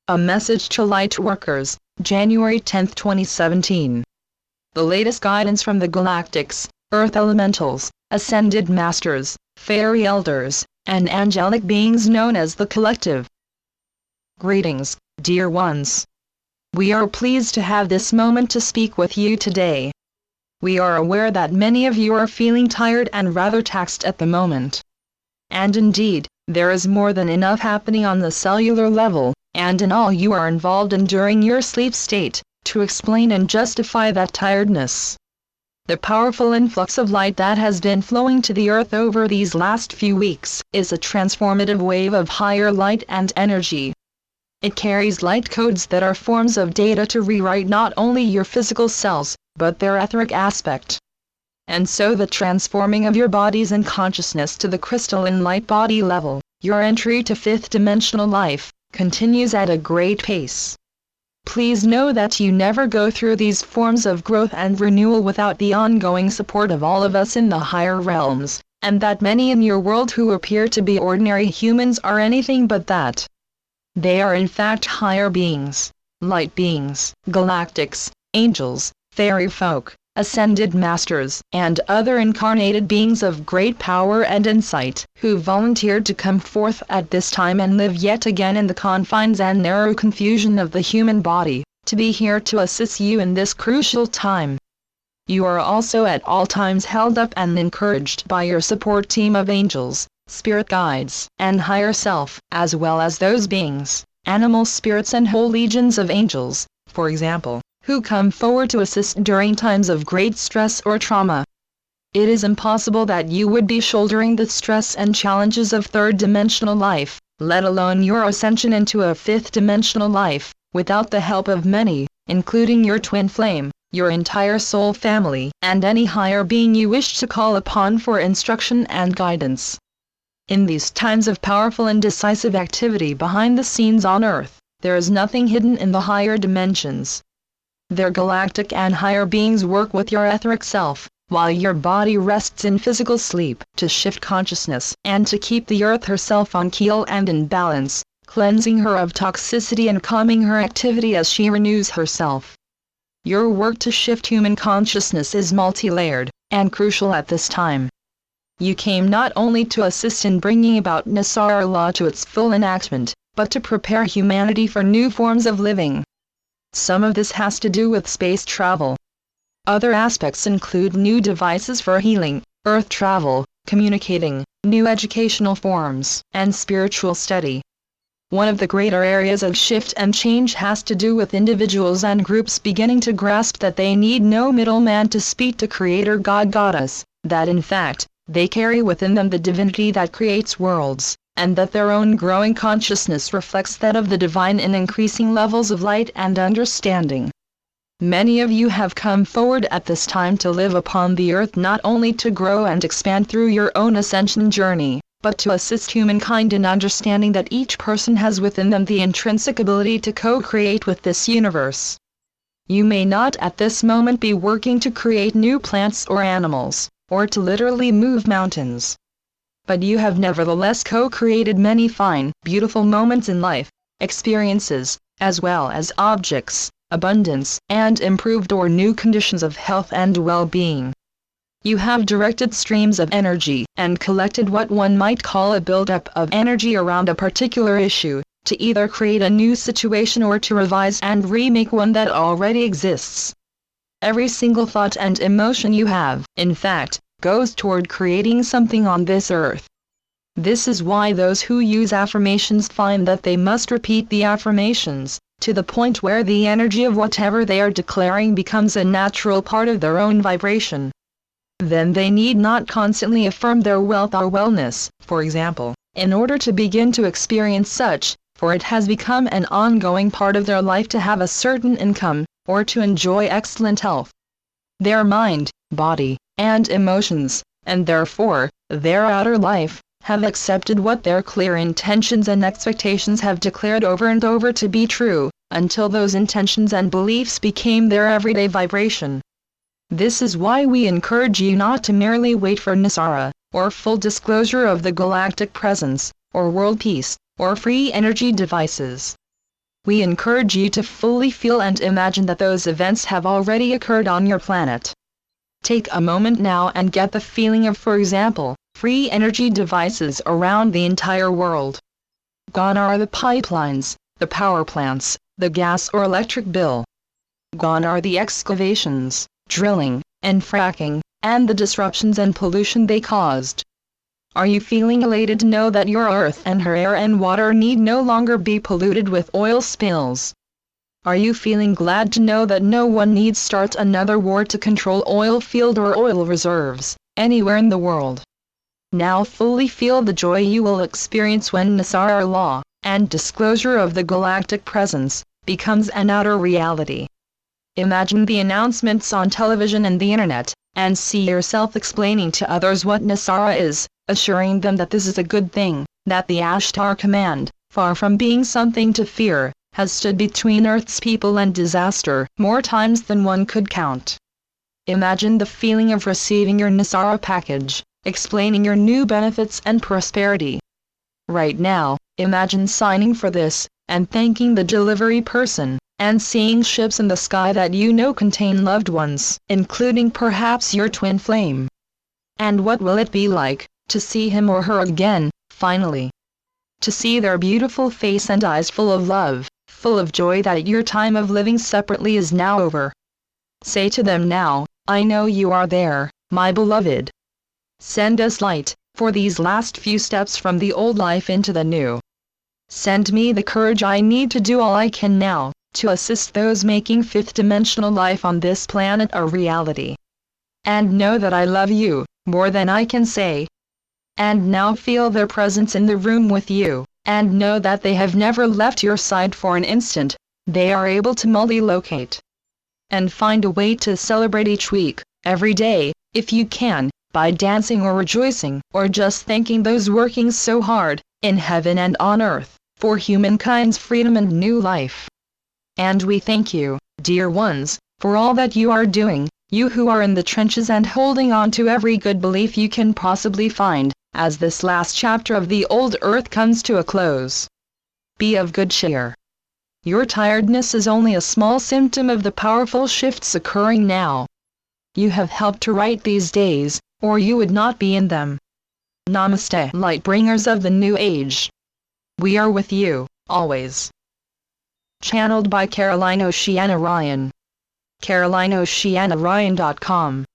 A message to Lightworkers, January 10, 2017. The latest guidance from the galactics, Earth elementals, ascended masters, fairy elders, and angelic beings known as the collective. Greetings, dear ones. We are pleased to have this moment to speak with you today. We are aware that many of you are feeling tired and rather taxed at the moment. And indeed, there is more than enough happening on the cellular level, and in all you are involved in during your sleep state, to explain and justify that tiredness. The powerful influx of light that has been flowing to the earth over these last few weeks is a transformative wave of higher light and energy. It carries light codes that are forms of data to rewrite not only your physical cells, but their etheric aspect. And so the transforming of your bodies and consciousness to the crystalline light body level, your entry to fifth dimensional life, continues at a great pace. Please know that you never go through these forms of growth and renewal without the ongoing support of all of us in the higher realms, and that many in your world who appear to be ordinary humans are anything but that. They are in fact higher beings, light beings, galactics, angels, fairy folk, ascended masters, and other incarnated beings of great power and insight, who volunteered to come forth at this time and live yet again in the confines and narrow confusion of the human body, to be here to assist you in this crucial time. You are also at all times held up and encouraged by your support team of angels, spirit guides, and higher self, as well as those beings, animal spirits and whole legions of angels, for example, who come forward to assist during times of great stress or trauma. It is impossible that you would be shouldering the stress and challenges of third-dimensional life, let alone your ascension into a fifth-dimensional life, without the help of many, including your twin flame, your entire soul family, and any higher being you wish to call upon for instruction and guidance. In these times of powerful and decisive activity behind the scenes on Earth, there is nothing hidden in the higher dimensions. Their galactic and higher beings work with your etheric self, while your body rests in physical sleep, to shift consciousness and to keep the Earth herself on keel and in balance, cleansing her of toxicity and calming her activity as she renews herself. Your work to shift human consciousness is multi-layered, and crucial at this time. You came not only to assist in bringing about Nisara law to its full enactment, but to prepare humanity for new forms of living. Some of this has to do with space travel. Other aspects include new devices for healing, earth travel, communicating, new educational forms, and spiritual study. One of the greater areas of shift and change has to do with individuals and groups beginning to grasp that they need no middleman to speak to Creator God Goddess, that in fact, they carry within them the divinity that creates worlds, and that their own growing consciousness reflects that of the divine in increasing levels of light and understanding. Many of you have come forward at this time to live upon the earth not only to grow and expand through your own ascension journey, but to assist humankind in understanding that each person has within them the intrinsic ability to co-create with this universe. You may not at this moment be working to create new plants or animals, or to literally move mountains. But you have nevertheless co-created many fine, beautiful moments in life, experiences, as well as objects, abundance, and improved or new conditions of health and well-being. You have directed streams of energy, and collected what one might call a buildup of energy around a particular issue, to either create a new situation or to revise and remake one that already exists. Every single thought and emotion you have, in fact, goes toward creating something on this earth. This is why those who use affirmations find that they must repeat the affirmations, to the point where the energy of whatever they are declaring becomes a natural part of their own vibration. Then they need not constantly affirm their wealth or wellness, for example, in order to begin to experience such, for it has become an ongoing part of their life to have a certain income, or to enjoy excellent health. Their mind, body, and emotions, and therefore, their outer life, have accepted what their clear intentions and expectations have declared over and over to be true, until those intentions and beliefs became their everyday vibration. This is why we encourage you not to merely wait for Nisara, or full disclosure of the galactic presence, or world peace, or free energy devices. we encourage you to fully feel and imagine that those events have already occurred on your planet. Take a moment now and get the feeling of, for example, free energy devices around the entire world. Gone are the pipelines, the power plants, the gas or electric bill. Gone are the excavations, drilling, and fracking, and the disruptions and pollution they caused. Are you feeling elated to know that your earth and her air and water need no longer be polluted with oil spills? Are you feeling glad to know that no one needs start another war to control oil field or oil reserves, anywhere in the world? Now fully feel the joy you will experience when Nisara law, and disclosure of the galactic presence, becomes an outer reality. Imagine the announcements on television and the internet, and see yourself explaining to others what Nisara is, assuring them that this is a good thing, that the Ashtar command, far from being something to fear, has stood between Earth's people and disaster more times than one could count. Imagine the feeling of receiving your Nisara package, explaining your new benefits and prosperity. Right now, imagine signing for this, and thanking the delivery person, and seeing ships in the sky that you know contain loved ones, including perhaps your twin flame. And what will it be like, to see him or her again, finally? To see their beautiful face and eyes full of love, full of joy that your time of living separately is now over. Say to them now, I know you are there, my beloved. Send us light, for these last few steps from the old life into the new. Send me the courage I need to do all I can now, to assist those making fifth-dimensional life on this planet a reality. And know that I love you, more than I can say. And now feel their presence in the room with you, and know that they have never left your side for an instant. They are able to multi-locate and find a way to celebrate each week, every day, if you can, by dancing or rejoicing, or just thanking those working so hard, in heaven and on earth, for humankind's freedom and new life. And we thank you, dear ones, for all that you are doing, you who are in the trenches and holding on to every good belief you can possibly find, as this last chapter of the old earth comes to a close. Be of good cheer. Your tiredness is only a small symptom of the powerful shifts occurring now. You have helped to write these days, or you would not be in them. Namaste, Lightbringers of the New Age. We are with you, always. Channeled by Caroline Oceana Ryan. CarolineOceanaRyan.com